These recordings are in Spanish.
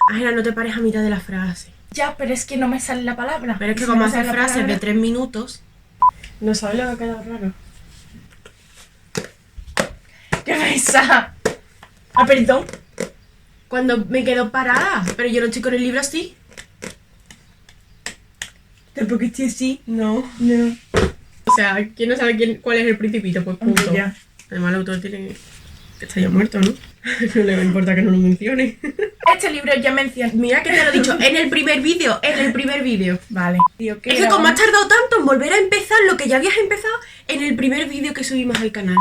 Ángela, no te pares a mitad de la frase. Ya, pero es que no me sale la palabra. Pero es que Si como no me haces sale la frases palabra- de 3 minutos, no sabes lo que ha quedado raro. ¡Qué risa! Ah, perdón. Cuando me quedo parada, pero yo no estoy con el libro así. Tampoco estoy así. No. No. O sea, ¿quién no sabe cuál es el Principito? Pues punto. Hombre, ya. Además el autor tiene que estar ya muerto, ¿no? No le va a importar que no lo mencione. Este libro ya mencioné. Mira que te lo he dicho en el primer vídeo, Vale. Tío, Es que como has tardado tanto en volver a empezar lo que ya habías empezado en el primer vídeo que subimos al canal.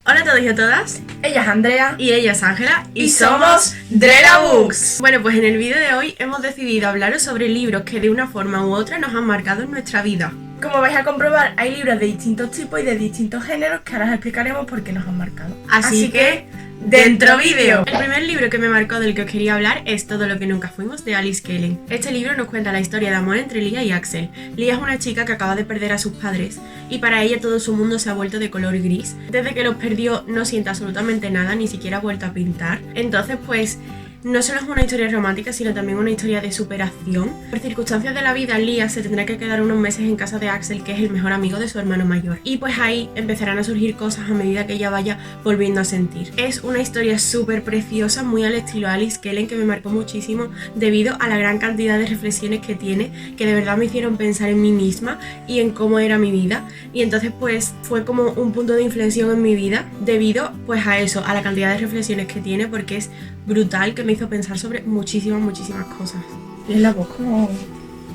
Hola a todos y a todas, Ella es Andrea. y ella es Ángela, Y somos Drela Books. Bueno, pues en el vídeo de hoy hemos decidido hablaros sobre libros que de una forma u otra nos han marcado en nuestra vida. Como vais a comprobar, hay libros de distintos tipos y de distintos géneros que ahora os explicaremos por qué nos han marcado. Así que, ¡dentro vídeo! El primer libro que me marcó del que os quería hablar es Todo lo que nunca fuimos, de Alice Kellen. Este libro nos cuenta la historia de amor entre Lia y Axel. Lia es una chica que acaba de perder a sus padres y para ella todo su mundo se ha vuelto de color gris. Desde que los perdió no siente absolutamente nada, ni siquiera ha vuelto a pintar. Entonces pues no solo es una historia romántica, sino también una historia de superación. Por circunstancias de la vida, Lia se tendrá que quedar unos meses en casa de Axel, que es el mejor amigo de su hermano mayor. Y pues ahí empezarán a surgir cosas a medida que ella vaya volviendo a sentir. Es una historia súper preciosa, muy al estilo Alice Kellen, que me marcó muchísimo debido a la gran cantidad de reflexiones que tiene, que de verdad me hicieron pensar en mí misma y en cómo era mi vida. Y entonces pues fue como un punto de inflexión en mi vida debido pues a eso, a la cantidad de reflexiones que tiene, porque es brutal, que me hizo pensar sobre muchísimas cosas. Es la voz como...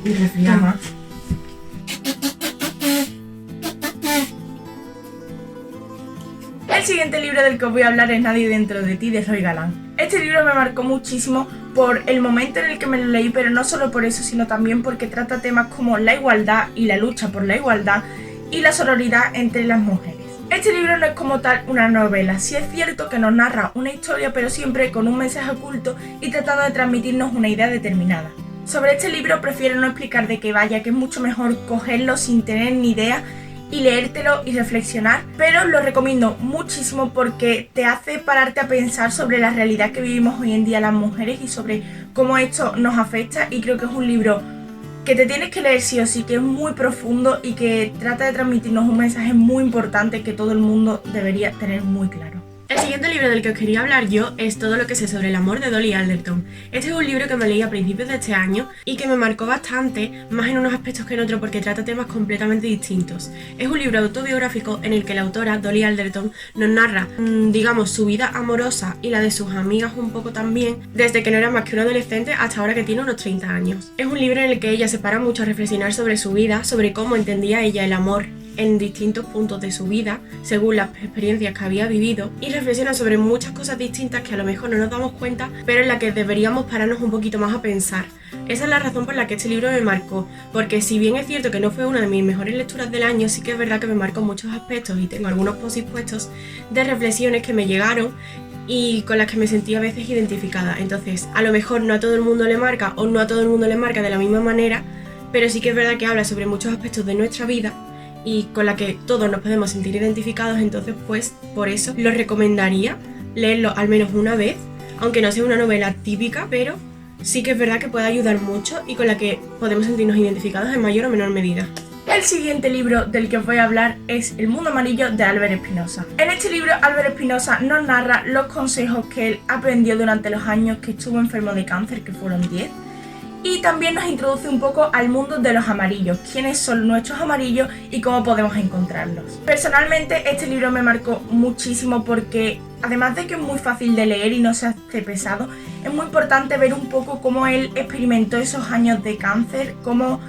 Y resfriada. Toma. El siguiente libro del que os voy a hablar es Nadie dentro de ti, de Zoe Galán. Este libro me marcó muchísimo por el momento en el que me lo leí, pero no solo por eso, sino también porque trata temas como la igualdad y la lucha por la igualdad y la sororidad entre las mujeres. Este libro no es como tal una novela, sí es cierto que nos narra una historia, pero siempre con un mensaje oculto y tratando de transmitirnos una idea determinada. Sobre este libro prefiero no explicar de qué vaya, que es mucho mejor cogerlo sin tener ni idea y leértelo y reflexionar, pero lo recomiendo muchísimo porque te hace pararte a pensar sobre la realidad que vivimos hoy en día las mujeres y sobre cómo esto nos afecta, y creo que es un libro que te tienes que leer sí o sí, que es muy profundo y que trata de transmitirnos un mensaje muy importante que todo el mundo debería tener muy claro. El siguiente libro del que os quería hablar yo es Todo lo que sé sobre el amor, de Dolly Alderton. Este es un libro que me leí a principios de este año y que me marcó bastante, más en unos aspectos que en otros, porque trata temas completamente distintos. Es un libro autobiográfico en el que la autora, Dolly Alderton, nos narra, digamos, su vida amorosa y la de sus amigas un poco también, desde que no era más que una adolescente hasta ahora que tiene unos 30 años. Es un libro en el que ella se para mucho a reflexionar sobre su vida, sobre cómo entendía ella el amor en distintos puntos de su vida, según las experiencias que había vivido, y reflexiona sobre muchas cosas distintas que a lo mejor no nos damos cuenta, pero en las que deberíamos pararnos un poquito más a pensar. Esa es la razón por la que este libro me marcó, porque si bien es cierto que no fue una de mis mejores lecturas del año, sí que es verdad que me marcó muchos aspectos y tengo algunos post-it puestos de reflexiones que me llegaron y con las que me sentí a veces identificada. Entonces, a lo mejor no a todo el mundo le marca o no a todo el mundo le marca de la misma manera, pero sí que es verdad que habla sobre muchos aspectos de nuestra vida y con la que todos nos podemos sentir identificados. Entonces pues por eso lo recomendaría leerlo al menos una vez, aunque no sea una novela típica, pero sí que es verdad que puede ayudar mucho y con la que podemos sentirnos identificados en mayor o menor medida. El siguiente libro del que os voy a hablar es El mundo amarillo, de Albert Espinosa. En este libro Albert Espinosa nos narra los consejos que él aprendió durante los años que estuvo enfermo de cáncer, que fueron 10. Y también nos introduce un poco al mundo de los amarillos, quiénes son nuestros amarillos y cómo podemos encontrarlos. Personalmente este libro me marcó muchísimo porque además de que es muy fácil de leer y no se hace pesado, es muy importante ver un poco cómo él experimentó esos años de cáncer, cómo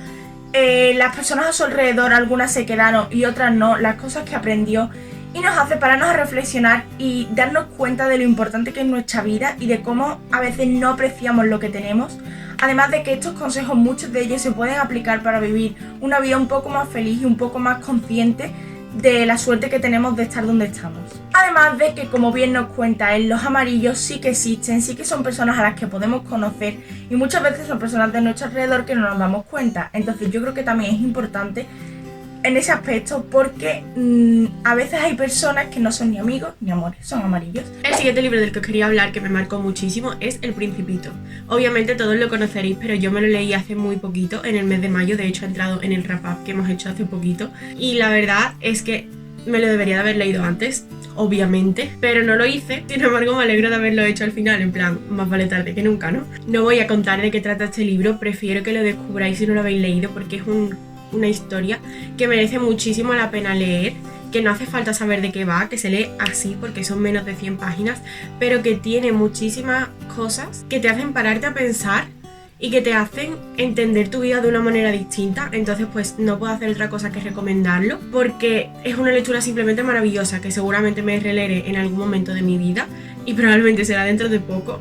las personas a su alrededor, algunas se quedaron y otras no, las cosas que aprendió, y nos hace pararnos a reflexionar y darnos cuenta de lo importante que es nuestra vida y de cómo a veces no apreciamos lo que tenemos. Además de que estos consejos, muchos de ellos se pueden aplicar para vivir una vida un poco más feliz y un poco más consciente de la suerte que tenemos de estar donde estamos. Además de que, como bien nos cuenta él, los amarillos sí que existen, sí que son personas a las que podemos conocer y muchas veces son personas de nuestro alrededor que no nos damos cuenta. Entonces yo creo que también es importante en ese aspecto porque a veces hay personas que no son ni amigos ni amores, son amarillos. El siguiente libro del que os quería hablar, que me marcó muchísimo, es El Principito. Obviamente todos lo conoceréis, pero yo me lo leí hace muy poquito, en el mes de mayo. De hecho ha entrado en el wrap-up que hemos hecho hace poquito, y la verdad es que me lo debería de haber leído antes, obviamente, pero no lo hice. Sin embargo, me alegro de haberlo hecho al final, en plan, más vale tarde que nunca, ¿no? No voy a contar de qué trata este libro, prefiero que lo descubráis si no lo habéis leído, porque es una historia que merece muchísimo la pena leer, que no hace falta saber de qué va, que se lee así porque son menos de 100 páginas, pero que tiene muchísimas cosas que te hacen pararte a pensar y que te hacen entender tu vida de una manera distinta. Entonces pues no puedo hacer otra cosa que recomendarlo, porque es una lectura simplemente maravillosa que seguramente me releeré en algún momento de mi vida, y probablemente será dentro de poco,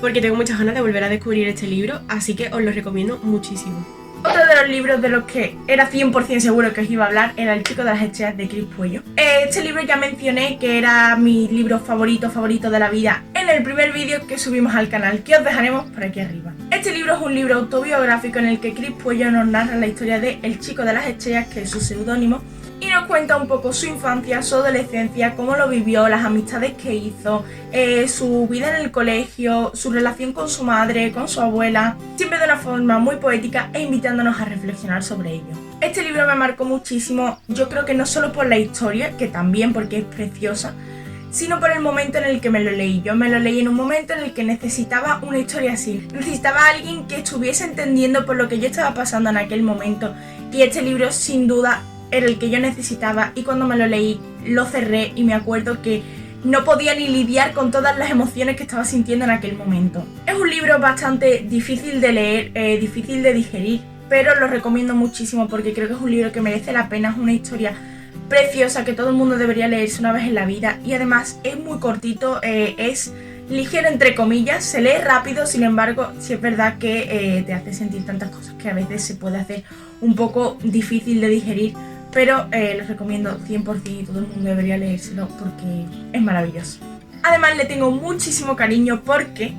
porque tengo muchas ganas de volver a descubrir este libro, así que os lo recomiendo muchísimo. Otro de los libros de los que era 100% seguro que os iba a hablar era El Chico de las Estrellas de Chris Puello. Este libro ya mencioné que era mi libro favorito de la vida en el primer vídeo que subimos al canal, que os dejaremos por aquí arriba. Este libro es un libro autobiográfico en el que Chris Puello nos narra la historia de El Chico de las Estrellas, que es su seudónimo, y nos cuenta un poco su infancia, su adolescencia, cómo lo vivió, las amistades que hizo, su vida en el colegio, su relación con su madre, con su abuela, siempre de una forma muy poética e invitándonos a reflexionar sobre ello. Este libro me marcó muchísimo, yo creo que no solo por la historia, que también porque es preciosa, sino por el momento en el que me lo leí. Yo me lo leí en un momento en el que necesitaba una historia así. Necesitaba a alguien que estuviese entendiendo por lo que yo estaba pasando en aquel momento, y este libro sin duda era el que yo necesitaba, y cuando me lo leí lo cerré y me acuerdo que no podía ni lidiar con todas las emociones que estaba sintiendo en aquel momento. Es un libro bastante difícil de leer, difícil de digerir, pero lo recomiendo muchísimo porque creo que es un libro que merece la pena. Es una historia preciosa que todo el mundo debería leerse una vez en la vida, y además es muy cortito, es ligero entre comillas, se lee rápido. Sin embargo, sí es verdad que te hace sentir tantas cosas que a veces se puede hacer un poco difícil de digerir, pero les recomiendo 100% y todo el mundo debería leérselo porque es maravilloso. Además le tengo muchísimo cariño porque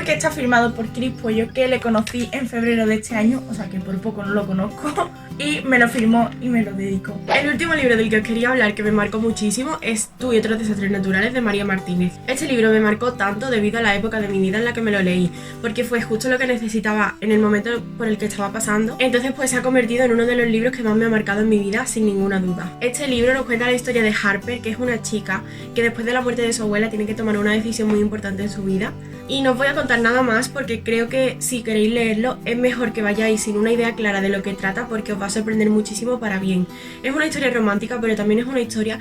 está firmado por Chris Puello, que le conocí en febrero de este año, o sea que por poco no lo conozco, y me lo firmó y me lo dedicó. El último libro del que os quería hablar, que me marcó muchísimo, es Tú y otros desastres naturales, de María Martínez. Este libro me marcó tanto debido a la época de mi vida en la que me lo leí, porque fue justo lo que necesitaba en el momento por el que estaba pasando. Entonces pues se ha convertido en uno de los libros que más me ha marcado en mi vida, sin ninguna duda. Este libro nos cuenta la historia de Harper, que es una chica que después de la muerte de su abuela tiene que tomar una decisión muy importante en su vida. Y no os voy a contar nada más porque creo que si queréis leerlo es mejor que vayáis sin una idea clara de lo que trata, porque os va a sorprender muchísimo para bien. Es una historia romántica, pero también es una historia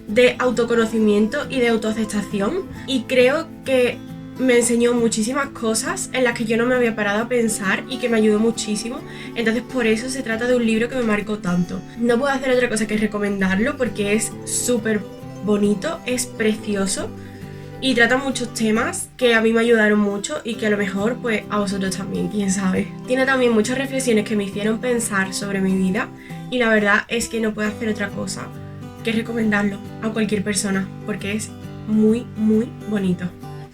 de autoconocimiento y de autoaceptación, y creo que me enseñó muchísimas cosas en las que yo no me había parado a pensar y que me ayudó muchísimo. Entonces por eso se trata de un libro que me marcó tanto. No puedo hacer otra cosa que recomendarlo porque es súper bonito, es precioso y trata muchos temas que a mí me ayudaron mucho y que a lo mejor pues a vosotros también, quién sabe. Tiene también muchas reflexiones que me hicieron pensar sobre mi vida, y la verdad es que no puedo hacer otra cosa que recomendarlo a cualquier persona porque es muy muy bonito.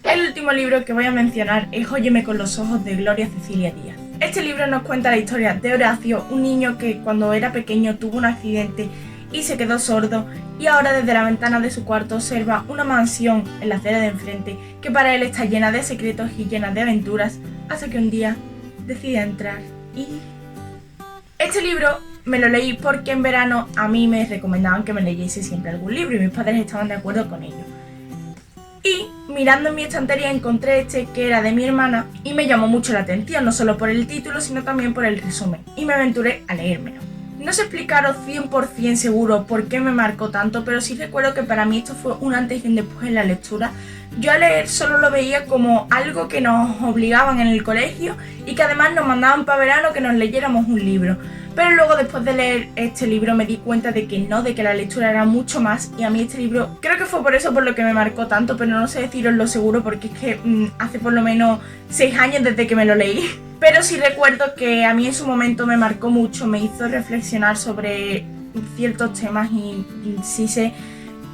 El último libro que voy a mencionar es Óyeme con los ojos, de Gloria Cecilia Díaz. Este libro nos cuenta la historia de Horacio, un niño que cuando era pequeño tuvo un accidente y se quedó sordo, y ahora desde la ventana de su cuarto observa una mansión en la acera de enfrente que para él está llena de secretos y llena de aventuras, hasta que un día decide entrar. Y este libro me lo leí porque en verano a mí me recomendaban que me leyese siempre algún libro y mis padres estaban de acuerdo con ello. Y mirando en mi estantería encontré este, que era de mi hermana, y me llamó mucho la atención, no solo por el título sino también por el resumen, y me aventuré a leérmelo. No sé explicaros 100% seguro por qué me marcó tanto, pero sí recuerdo que para mí esto fue un antes y un después en la lectura. Yo al leer solo lo veía como algo que nos obligaban en el colegio y que además nos mandaban para verano que nos leyéramos un libro. Pero luego, después de leer este libro, me di cuenta de que no, de que la lectura era mucho más, y a mí este libro creo que fue por eso por lo que me marcó tanto, pero no sé deciroslo seguro porque es que hace por lo menos 6 años desde que me lo leí. Pero sí recuerdo que a mí en su momento me marcó mucho, me hizo reflexionar sobre ciertos temas, y sí sé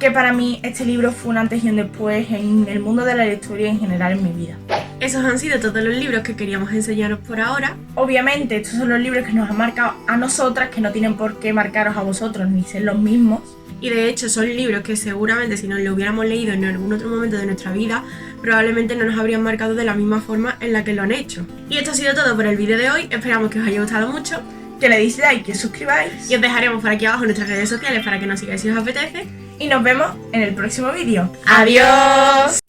que para mí este libro fue un antes y un después en el mundo de la lectura y en general en mi vida. Esos han sido todos los libros que queríamos enseñaros por ahora. Obviamente estos son los libros que nos han marcado a nosotras, que no tienen por qué marcaros a vosotros ni ser los mismos. Y de hecho son libros que seguramente si nos lo hubiéramos leído en algún otro momento de nuestra vida, probablemente no nos habrían marcado de la misma forma en la que lo han hecho. Y esto ha sido todo por el vídeo de hoy, esperamos que os haya gustado mucho. Que le deis like, que os suscribáis. Y os dejaremos por aquí abajo nuestras redes sociales para que nos sigáis si os apetece. Y nos vemos en el próximo vídeo. ¡Adiós!